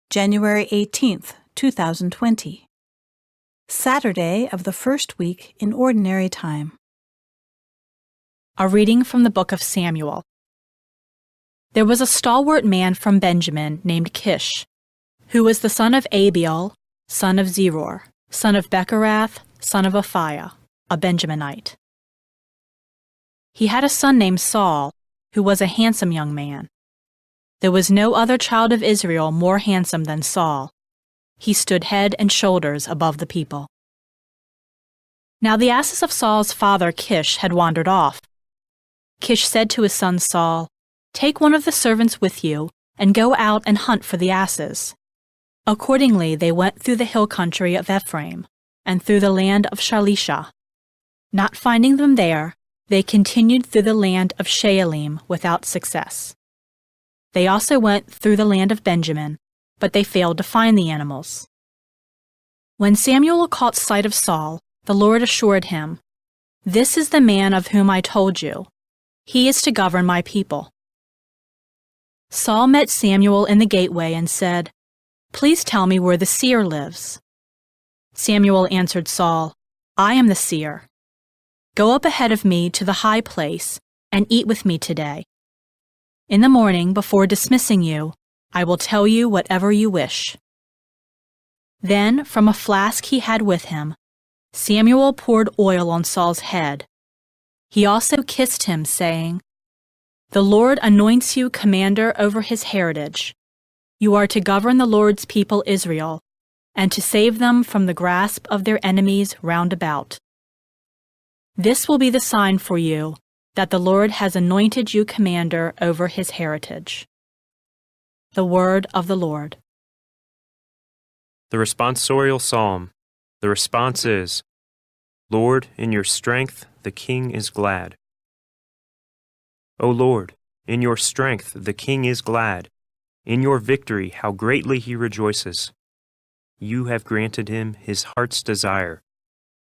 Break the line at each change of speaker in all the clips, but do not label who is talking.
January 18th, 2020. Saturday of the first week in Ordinary Time.
A reading from the book of Samuel. There was a stalwart man from Benjamin named Kish, who was the son of Abiel, son of Zeror, son of Becorath, son of Aphiah, a Benjaminite. He had a son named Saul, who was a handsome young man. There was no other child of Israel more handsome than Saul. He stood head and shoulders above the people. Now the asses of Saul's father Kish had wandered off. Kish said to his son Saul, "Take one of the servants with you, and go out and hunt for the asses." Accordingly they went through the hill country of Ephraim, and through the land of Shalishah. Not finding them there, they continued through the land of Shaalim without success. They also went through the land of Benjamin, but they failed to find the animals. When Samuel caught sight of Saul, the Lord assured him, "This is the man of whom I told you. He is to govern my people." Saul met Samuel in the gateway and said, "Please tell me where the seer lives." Samuel answered Saul, "I am the seer. Go up ahead of me to the high place and eat with me today. In the morning, before dismissing you, I will tell you whatever you wish." Then, from a flask he had with him, Samuel poured oil on Saul's head. He also kissed him, saying, "The Lord anoints you commander over his heritage. You are to govern the Lord's people Israel, and to save them from the grasp of their enemies round about. This will be the sign for you that the Lord has anointed you commander over his heritage." The word of the Lord.
The responsorial psalm. The response is, "Lord, in your strength the king is glad." O Lord, in your strength the king is glad. In your victory how greatly he rejoices. You have granted him his heart's desire.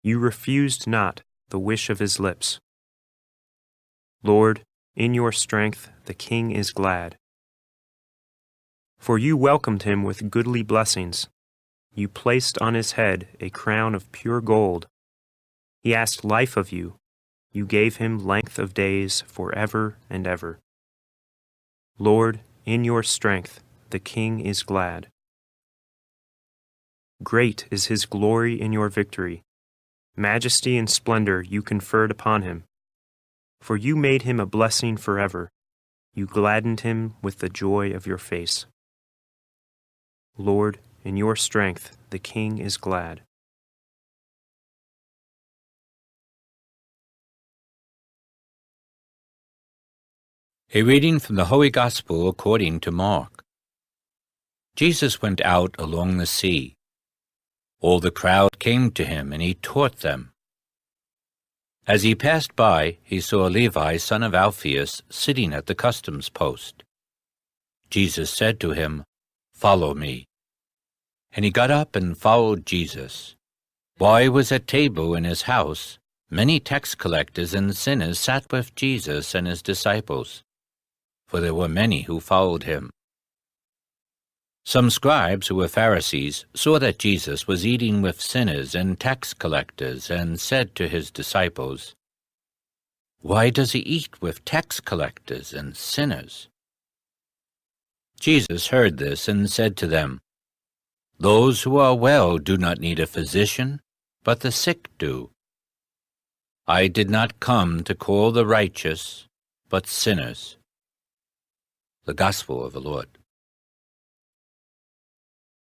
You refused not the wish of his lips. Lord, in your strength the king is glad. For you welcomed him with goodly blessings. You placed on his head a crown of pure gold. He asked life of you. You gave him length of days forever and ever. Lord, in your strength the king is glad. Great is his glory in your victory. Majesty and splendor you conferred upon him. For you made him a blessing forever. You gladdened him with the joy of your face. Lord, in your strength the king is glad.
A reading from the Holy Gospel according to Mark. Jesus went out along the sea. All the crowd came to him, and he taught them. As he passed by, he saw Levi, son of Alphaeus, sitting at the customs post. Jesus said to him, "Follow me." And he got up and followed Jesus. While he was at table in his house, many tax collectors and sinners sat with Jesus and his disciples, for there were many who followed him. Some scribes who were Pharisees saw that Jesus was eating with sinners and tax collectors, and said to his disciples, "Why does he eat with tax collectors and sinners?" Jesus heard this and said to them, "Those who are well do not need a physician, but the sick do. I did not come to call the righteous, but sinners." The Gospel of the Lord.